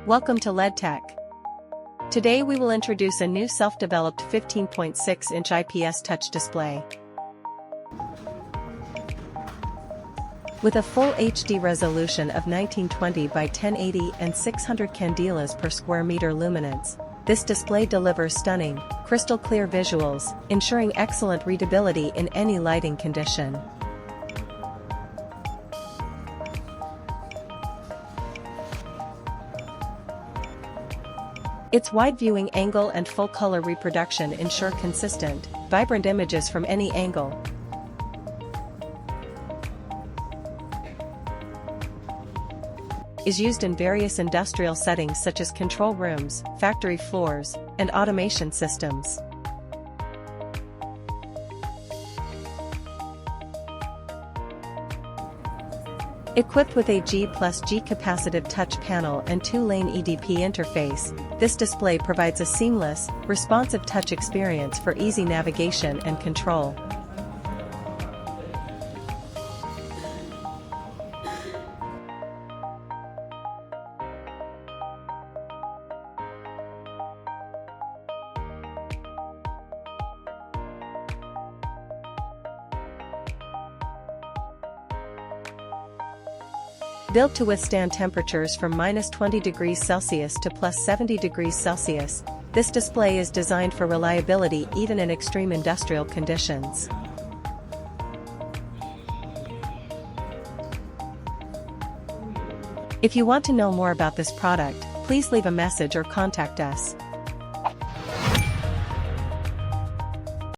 Welcome to Leadtek. Today we will introduce a new self-developed 15.6-inch IPS Touch Display. With a full HD resolution of 1920 by 1080 and 600 candelas per square meter luminance, this display delivers stunning, crystal-clear visuals, ensuring excellent readability in any lighting condition. Its wide viewing angle and full-color reproduction ensure consistent, vibrant images from any angle. Is used in various industrial settings such as control rooms, factory floors, and automation systems. Equipped with a G+G capacitive touch panel and 2-lane EDP interface, this display provides a seamless, responsive touch experience for easy navigation and control. Built to withstand temperatures from -20 degrees Celsius to +70 degrees Celsius, this display is designed for reliability even in extreme industrial conditions. If you want to know more about this product, please leave a message or contact us.